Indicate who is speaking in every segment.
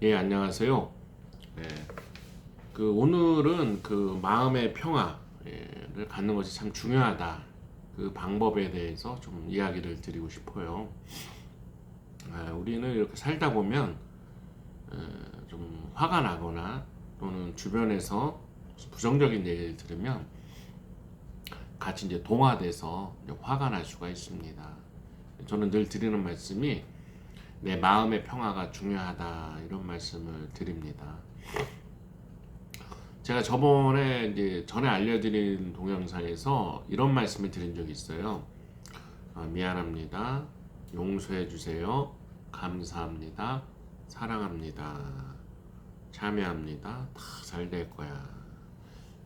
Speaker 1: 예, 안녕하세요. 네, 오늘은 마음의 평화를 갖는 것이 참 중요하다. 그 방법에 대해서 좀 이야기를 드리고 싶어요. 우리는 이렇게 살다 보면 좀 화가 나거나 또는 주변에서 부정적인 얘기를 들으면 같이 이제 동화돼서 이제 화가 날 수가 있습니다. 저는 늘 드리는 말씀이 내 마음의 평화가 중요하다 이런 말씀을 드립니다. 제가 저번에 이제 전에 알려드린 동영상에서 이런 말씀을 드린 적이 있어요. 미안합니다. 용서해 주세요. 감사합니다. 사랑합니다. 참여합니다. 다 잘 될 거야.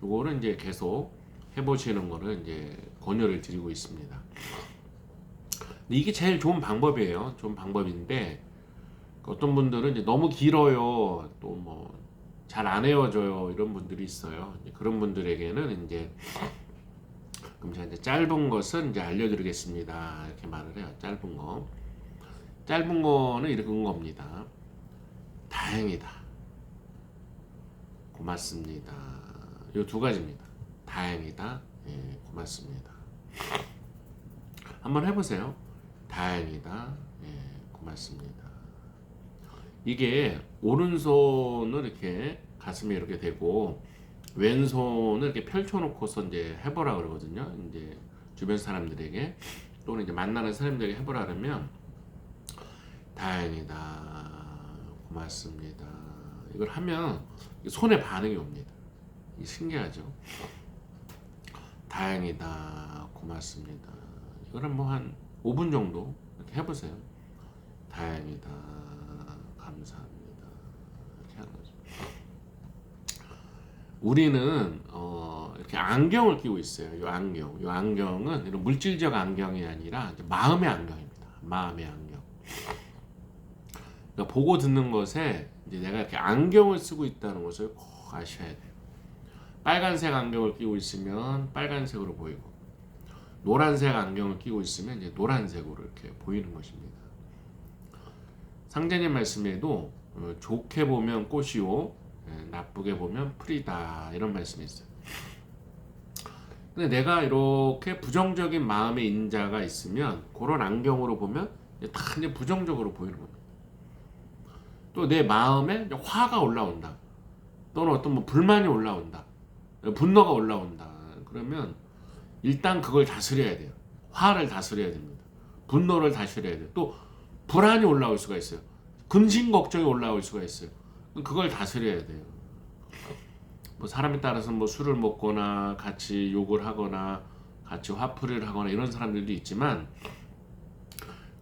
Speaker 1: 요거는 이제 계속 해보시는 거를 이제 권유를 드리고 있습니다. 근데 이게 제일 좋은 방법이에요. 좋은 방법인데 어떤 분들은 이제 너무 길어요. 또 뭐 잘 안 헤어져요. 이런 분들이 있어요. 그런 분들에게는 이제 그럼 제가 이제 짧은 것은 이제 알려드리겠습니다. 이렇게 말을 해요. 짧은 거. 짧은 거는 이런 겁니다. 다행이다. 고맙습니다. 이 두 가지입니다. 다행이다. 예, 고맙습니다. 한번 해보세요. 다행이다. 예, 고맙습니다. 이게 오른손을 이렇게 가슴에 이렇게 대고 왼손을 이렇게 펼쳐놓고서 이제 해보라 그러거든요. 이제 주변 사람들에게 또는 이제 만나는 사람들에게 해보라 그러면 다행이다, 고맙습니다. 이걸 하면 손에 반응이 옵니다. 이 신기하죠? 다행이다, 고맙습니다. 이거는 뭐 한 5분 정도 이렇게 해보세요. 다행이다, 감사합니다. 이렇게 하는 거죠. 우리는 이렇게 안경을 끼고 있어요. 이 안경, 이 안경은 이런 물질적 안경이 아니라 마음의 안경입니다. 마음의 안경. 그러니까 보고 듣는 것에 이제 내가 이렇게 안경을 쓰고 있다는 것을 꼭 아셔야 돼요. 빨간색 안경을 끼고 있으면 빨간색으로 보이고, 노란색 안경을 끼고 있으면 이제 노란색으로 이렇게 보이는 것입니다. 상제님 말씀에도 좋게 보면 꽃이요, 나쁘게 보면 풀이다 이런 말씀이 있어요. 근데 내가 이렇게 부정적인 마음의 인자가 있으면 그런 안경으로 보면 다 이제 부정적으로 보이는 겁니다. 또 내 마음에 화가 올라온다. 또는 어떤 뭐 불만이 올라온다. 분노가 올라온다. 그러면 일단 그걸 다스려야 돼요. 화를 다스려야 됩니다. 분노를 다스려야 돼요. 또 불안이 올라올 수가 있어요. 근심 걱정이 올라올 수가 있어요. 그걸 다스려야 돼요. 뭐 사람에 따라서 뭐 술을 먹거나 같이 욕을 하거나 같이 화풀이를 하거나 이런 사람들도 있지만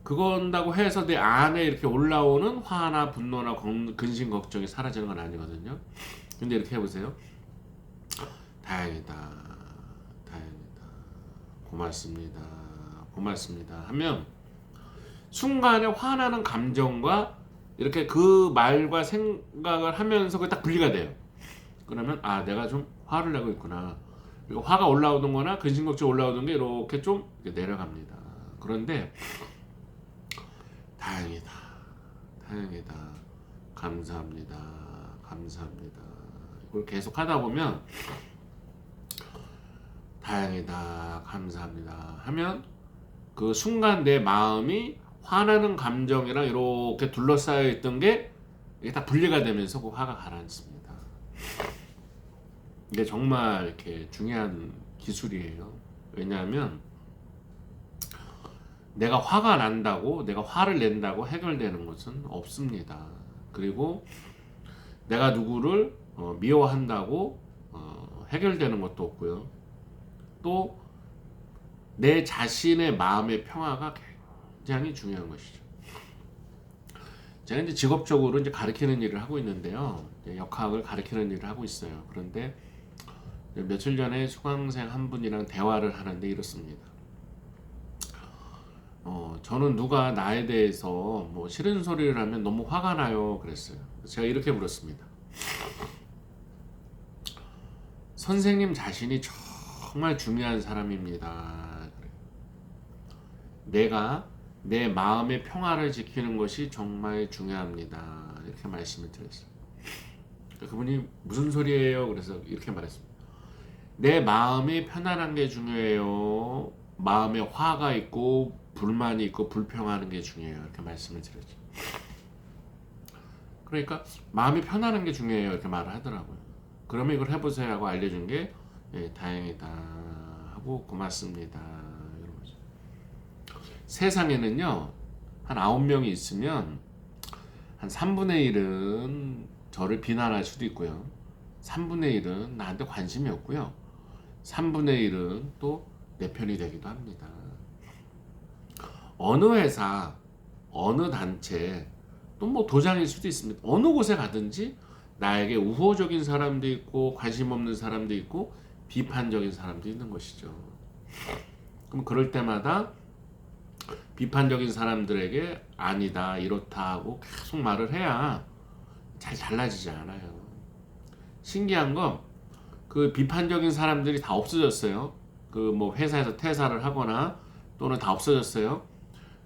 Speaker 1: 그건다고 해서 내 안에 이렇게 올라오는 화나 분노나 근심 걱정이 사라지는 건 아니거든요. 근데 이렇게 해보세요. 다행이다, 다행이다, 고맙습니다, 고맙습니다 하면 순간에 화나는 감정과 이렇게 그 말과 생각을 하면서 그게 딱 분리가 돼요. 그러면 내가 좀 화를 내고 있구나. 그리고 화가 올라오던 거나 근심 걱정 올라오던 게 이렇게 좀 내려갑니다. 그런데 다행이다, 다행이다, 감사합니다, 감사합니다. 이걸 계속 하다 보면 다행이다, 감사합니다 하면 그 순간 내 마음이 화나는 감정이랑 이렇게 둘러싸여 있던 게 이게 다 분리가 되면서 그 화가 가라앉습니다. 이게 정말 이렇게 중요한 기술이에요. 왜냐하면 내가 화가 난다고, 내가 화를 낸다고 해결되는 것은 없습니다. 그리고 내가 누구를 미워한다고 해결되는 것도 없고요. 또 내 자신의 마음의 평화가 굉장히 중요한 것이죠. 제가 이제 직업적으로 이제 가르치는 일을 하고 있는데요. 역학을 가르치는 일을 하고 있어요. 그런데 며칠 전에 수강생 한 분이랑 대화를 하는데 이렇습니다. 저는 누가 나에 대해서 뭐 싫은 소리를 하면 너무 화가 나요. 그랬어요. 제가 이렇게 물었습니다. 선생님 자신이 정말 중요한 사람입니다. 내가 내 마음의 평화를 지키는 것이 정말 중요합니다. 이렇게 말씀을 드렸어요. 그분이 무슨 소리예요? 그래서 이렇게 말했습니다. 내 마음이 편안한 게 중요해요. 마음에 화가 있고 불만이 있고 불평하는 게 중요해요. 이렇게 말씀을 드렸죠. 그러니까 마음이 편안한 게 중요해요. 이렇게 말을 하더라고요. 그러면 이걸 해보세요 하고 알려준 게 다행이다 하고 고맙습니다. 이런 거죠. 세상에는요 한 9명이 있으면 한 3분의 1은 저를 비난할 수도 있고요. 3분의 1은 나한테 관심이 없고요. 3분의 1은 또 내 편이 되기도 합니다. 어느 회사, 어느 단체, 또 뭐 도장일 수도 있습니다. 어느 곳에 가든지 나에게 우호적인 사람도 있고 관심 없는 사람도 있고 비판적인 사람도 있는 것이죠. 그럼 그럴 때마다 비판적인 사람들에게 아니다, 이렇다 하고 계속 말을 해야 잘 달라지지 않아요. 신기한 건 그 비판적인 사람들이 다 없어졌어요. 그 뭐 회사에서 퇴사를 하거나 또는 다 없어졌어요.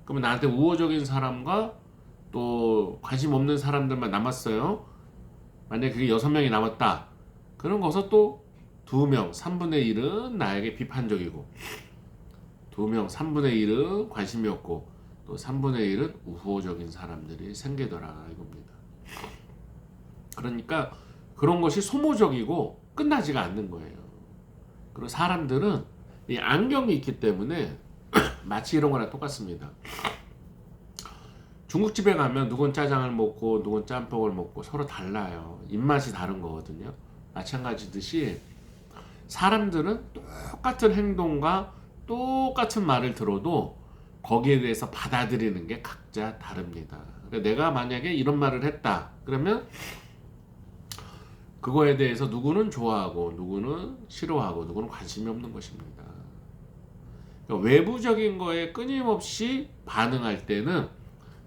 Speaker 1: 그러면 나한테 우호적인 사람과 또 관심 없는 사람들만 남았어요. 만약에 그게 6명이 남았다. 그런 거서 또 2명, 3분의 1은 나에게 비판적이고 2명, 3분의 1은 관심이 없고 또 3분의 1은 우호적인 사람들이 생기더라 이겁니다. 그러니까 그런 것이 소모적이고 끝나지가 않는 거예요. 그리고 사람들은 이 안경이 있기 때문에 마치 이런 거랑 똑같습니다. 중국집에 가면 누군 짜장을 먹고 누군 짬뽕을 먹고 서로 달라요. 입맛이 다른 거거든요. 마찬가지듯이 사람들은 똑같은 행동과 똑같은 말을 들어도 거기에 대해서 받아들이는 게 각자 다릅니다. 그러니까 내가 만약에 이런 말을 했다 그러면 그거에 대해서 누구는 좋아하고 누구는 싫어하고 누구는 관심이 없는 것입니다. 그러니까 외부적인 거에 끊임없이 반응할 때는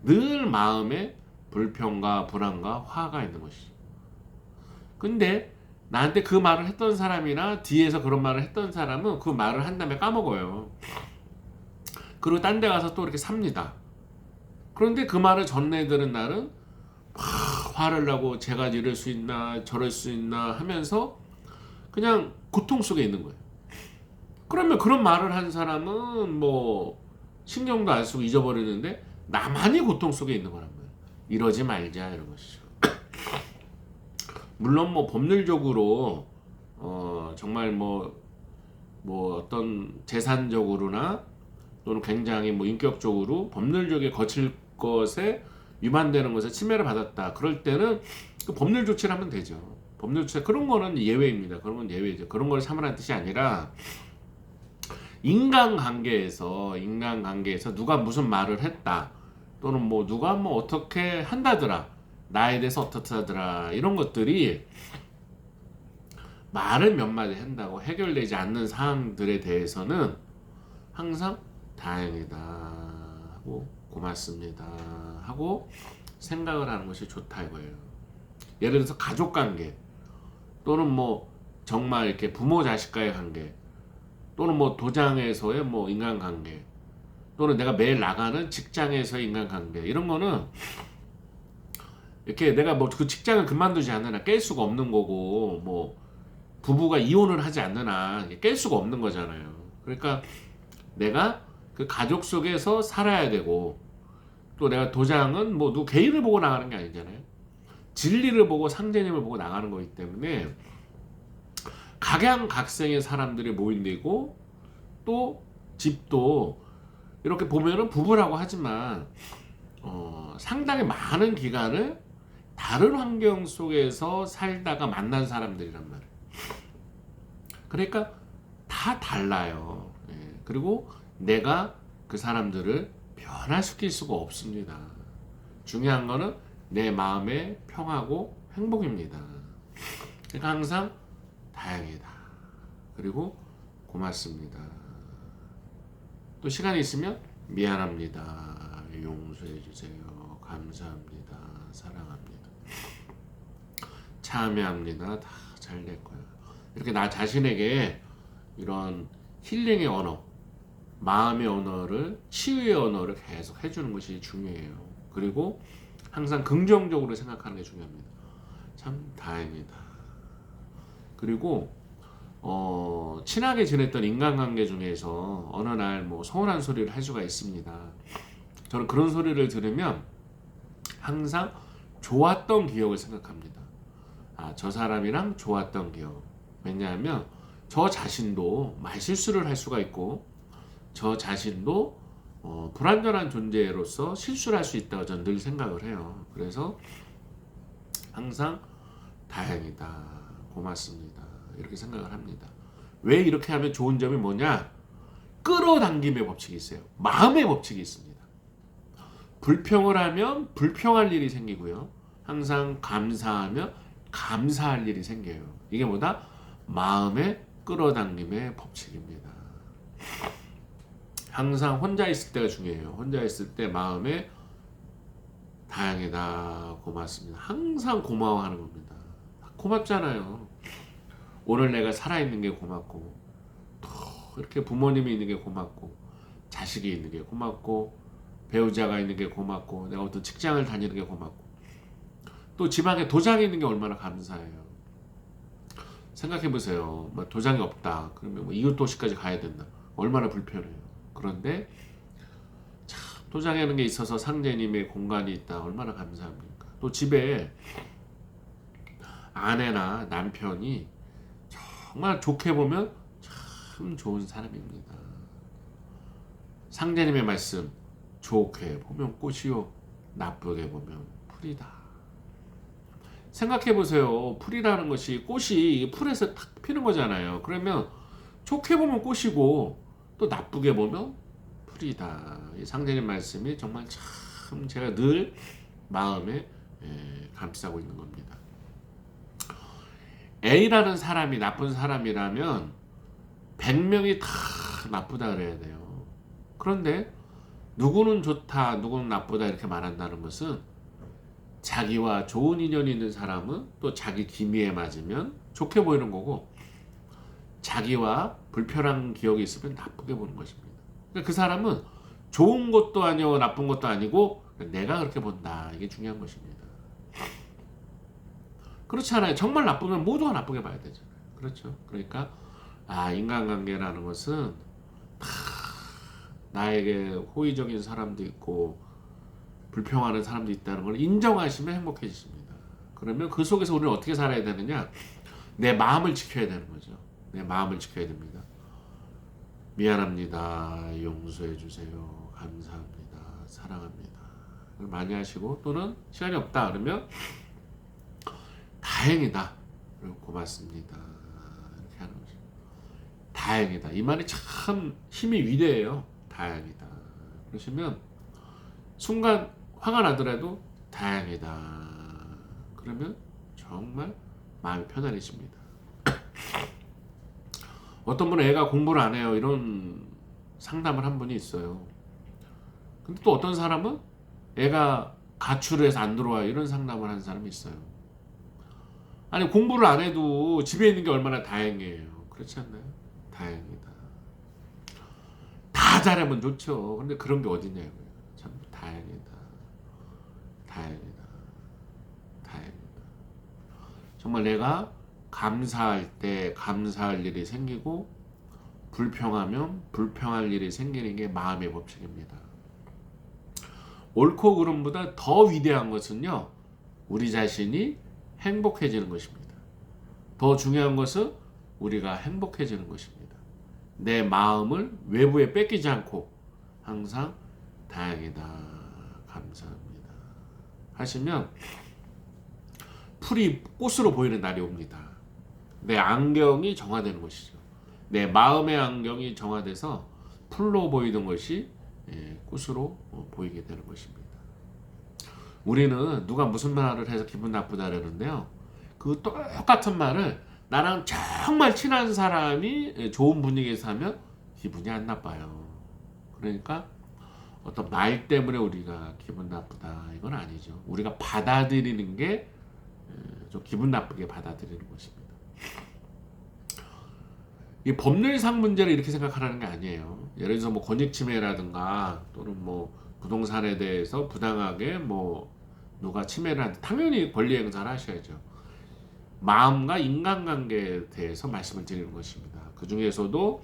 Speaker 1: 늘 마음에 불평과 불안과 화가 있는 것이죠. 근데 나한테 그 말을 했던 사람이나 뒤에서 그런 말을 했던 사람은 그 말을 한 다음에 까먹어요. 그리고 딴 데 가서 또 이렇게 삽니다. 그런데 그 말을 전해들은 날은 막 화를 나고 제가 이럴 수 있나 저럴 수 있나 하면서 그냥 고통 속에 있는 거예요. 그러면 그런 말을 한 사람은 뭐 신경도 안 쓰고 잊어버리는데 나만이 고통 속에 있는 거란 말이에요. 이러지 말자 이런 것이죠. 물론 뭐 법률적으로 정말 뭐 어떤 재산적으로나 또는 굉장히 뭐 인격적으로 법률적에 거칠 것에 위반되는 것에 침해를 받았다. 그럴 때는 그 법률 조치를 하면 되죠. 법률 조치 그런 거는 예외입니다. 그런 건 예외죠. 그런 걸 참으라는 뜻이 아니라 인간관계에서 누가 무슨 말을 했다. 또는 뭐 누가 뭐 어떻게 한다더라. 나에 대해서 어떻다더라. 이런 것들이 말을 몇 마디 한다고 해결되지 않는 사항들에 대해서는 항상 다행이다 하고 고맙습니다 하고 생각을 하는 것이 좋다 이거예요. 예를 들어서 가족관계 또는 뭐 정말 이렇게 부모 자식과의 관계 또는 뭐 도장에서의 뭐 인간관계 또는 내가 매일 나가는 직장에서의 인간관계 이런 거는 이렇게 내가 뭐 그 직장을 그만두지 않는 한 깰 수가 없는 거고 뭐 부부가 이혼을 하지 않는 한 깰 수가 없는 거잖아요. 그러니까 내가 그 가족 속에서 살아야 되고 또 내가 도장은 뭐 누구 개인을 보고 나가는 게 아니잖아요. 진리를 보고 상제님을 보고 나가는 거기 때문에 각양각색의 사람들이 모인되고 또 집도 이렇게 보면은 부부라고 하지만 상당히 많은 기간을 다른 환경 속에서 살다가 만난 사람들이란 말이에요. 그러니까 다 달라요. 예. 그리고 내가 그 사람들을 변화시킬 수가 없습니다. 중요한 거는 내 마음의 평화고 행복입니다. 그러니까 항상 다행이다. 그리고 고맙습니다. 또 시간이 있으면 미안합니다. 용서해 주세요. 감사합니다. 사랑합니다. 참여합니다. 다 잘 될 거예요. 이렇게 나 자신에게 이런 힐링의 언어 마음의 언어를, 치유의 언어를 계속 해주는 것이 중요해요. 그리고 항상 긍정적으로 생각하는 게 중요합니다. 참 다행이다. 그리고 친하게 지냈던 인간관계 중에서 어느 날 뭐 서운한 소리를 할 수가 있습니다. 저는 그런 소리를 들으면 항상 좋았던 기억을 생각합니다. 저 사람이랑 좋았던 기억. 왜냐하면 저 자신도 말실수를 할 수가 있고 저 자신도 불완전한 존재로서 실수를 할 수 있다고 저는 늘 생각을 해요. 그래서 항상 다행이다, 고맙습니다, 이렇게 생각을 합니다. 왜 이렇게 하면 좋은 점이 뭐냐? 끌어당김의 법칙이 있어요. 마음의 법칙이 있습니다. 불평을 하면 불평할 일이 생기고요. 항상 감사하면 감사할 일이 생겨요. 이게 뭐다? 마음의 끌어당김의 법칙입니다. 항상 혼자 있을 때가 중요해요. 혼자 있을 때 마음에 다행이다, 고맙습니다, 항상 고마워하는 겁니다. 고맙잖아요. 오늘 내가 살아있는 게 고맙고, 또 이렇게 부모님이 있는 게 고맙고, 자식이 있는 게 고맙고, 배우자가 있는 게 고맙고, 내가 어떤 직장을 다니는 게 고맙고, 또 지방에 도장이 있는 게 얼마나 감사해요. 생각해보세요. 뭐 도장이 없다 그러면 뭐 이웃 도시까지 가야 된다, 얼마나 불편해요. 그런데 참 도장에 있는 게 있어서 상제님의 공간이 있다, 얼마나 감사합니까. 또 집에 아내나 남편이 정말 좋게 보면 참 좋은 사람입니다. 상제님의 말씀, 좋게 보면 꽃이요, 나쁘게 보면 풀이다. 생각해보세요. 풀이라는 것이, 꽃이 풀에서 탁 피는 거잖아요. 그러면 좋게 보면 꽃이고 또 나쁘게 보면 풀이다. 이 상제님 말씀이 정말 참 제가 늘 마음에 감싸고 있는 겁니다. A라는 사람이 나쁜 사람이라면 100명이 다 나쁘다 그래야 돼요. 그런데 누구는 좋다, 누구는 나쁘다 이렇게 말한다는 것은 자기와 좋은 인연이 있는 사람은 또 자기 기미에 맞으면 좋게 보이는 거고, 자기와 불편한 기억이 있으면 나쁘게 보는 것입니다. 그러니까 그 사람은 좋은 것도 아니고 나쁜 것도 아니고 내가 그렇게 본다, 이게 중요한 것입니다. 그렇지 않아요? 정말 나쁘면 모두가 나쁘게 봐야 되잖아요. 그렇죠? 그러니까 인간관계라는 것은 나에게 호의적인 사람도 있고 불평하는 사람도 있다는 걸 인정하시면 행복해지십니다. 그러면 그 속에서 우리는 어떻게 살아야 되느냐? 내 마음을 지켜야 되는 거죠. 내 마음을 지켜야 됩니다. 미안합니다, 용서해 주세요, 감사합니다, 사랑합니다, 많이 하시고, 또는 시간이 없다 그러면 다행이다, 그리고 고맙습니다, 이렇게 하는 거죠. 다행이다, 이 말이 참 힘이 위대해요. 다행이다 그러시면 순간 화가 나더라도 다행이다 그러면 정말 마음이 편안해집니다. 어떤 분은 애가 공부를 안 해요, 이런 상담을 한 분이 있어요. 근데 또 어떤 사람은 애가 가출을 해서 안 들어와요, 이런 상담을 하는 사람이 있어요. 아니 공부를 안 해도 집에 있는 게 얼마나 다행이에요. 그렇지 않나요? 다행이다. 다 잘하면 좋죠. 근데 그런 게 어디냐고요. 참 다행이다, 다행이다, 다행이다. 정말 내가 감사할 때 감사할 일이 생기고, 불평하면 불평할 일이 생기는 게 마음의 법칙입니다. 옳고 그름보다 더 위대한 것은요, 우리 자신이 행복해지는 것입니다. 더 중요한 것은 우리가 행복해지는 것입니다. 내 마음을 외부에 뺏기지 않고 항상 다행이다, 감사합니다 하시면 풀이 꽃으로 보이는 날이 옵니다. 내 안경이 정화되는 것이죠. 내 마음의 안경이 정화돼서 풀로 보이던 것이 꽃으로 보이게 되는 것입니다. 우리는 누가 무슨 말을 해서 기분 나쁘다 그러는데요, 그 똑같은 말을 나랑 정말 친한 사람이 좋은 분위기에서 하면 기분이 안 나빠요. 그러니까 어떤 말 때문에 우리가 기분 나쁘다 이건 아니죠. 우리가 받아들이는 게 좀 기분 나쁘게 받아들이는 것입니다. 이 법률상 문제를 이렇게 생각하라는 게 아니에요. 예를 들어서 뭐 권익침해라든가 또는 뭐 부동산에 대해서 부당하게 뭐 누가 침해를 하는데 당연히 권리 행사를 하셔야죠. 마음과 인간관계에 대해서 말씀을 드리는 것입니다. 그 중에서도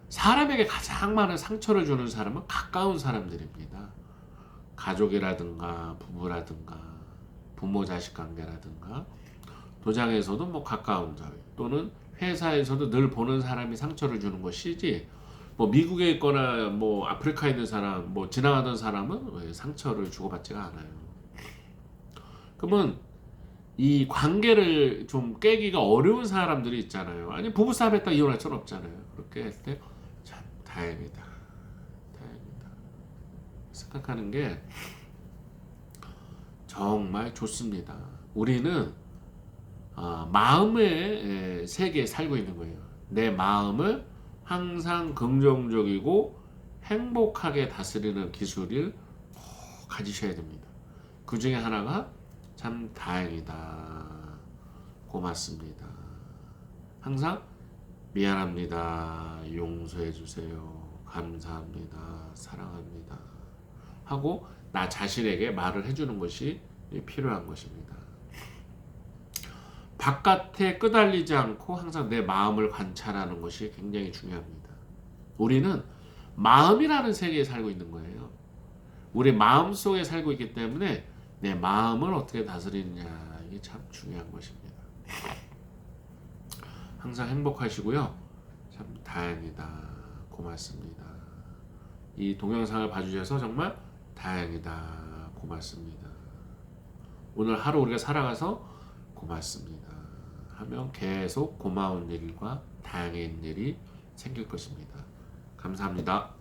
Speaker 1: 사람에게 가장 많은 상처를 주는 사람은 가까운 사람들입니다. 가족이라든가 부부라든가 부모 자식 관계라든가 도장에서도 뭐 가까운 사람 또는 회사에서도 늘 보는 사람이 상처를 주는 것이지 뭐 미국에 있거나 뭐 아프리카에 있는 사람 뭐 지나가던 사람은 상처를 주고받지가 않아요. 그러면 이 관계를 좀 깨기가 어려운 사람들이 있잖아요. 아니 부부싸움 했다 이혼할 수는 없잖아요. 그렇게 할 때 참 다행이다. 다행이다. 생각하는 게 정말 좋습니다. 우리는 마음의 세계에 살고 있는 거예요. 내 마음을 항상 긍정적이고 행복하게 다스리는 기술을 가지셔야 됩니다. 그 중에 하나가 참 다행이다. 고맙습니다. 항상 미안합니다. 용서해 주세요. 감사합니다. 사랑합니다. 하고 나 자신에게 말을 해주는 것이 필요한 것입니다. 바깥에 끄달리지 않고 항상 내 마음을 관찰하는 것이 굉장히 중요합니다. 우리는 마음이라는 세계에 살고 있는 거예요. 우리 마음 속에 살고 있기 때문에 내 마음을 어떻게 다스리느냐 이게 참 중요한 것입니다. 항상 행복하시고요. 참 다행이다. 고맙습니다. 이 동영상을 봐주셔서 정말 다행이다. 고맙습니다. 오늘 하루 우리가 살아가서 고맙습니다. 하면 계속 고마운 일과 다행인 일이 생길 것입니다. 감사합니다.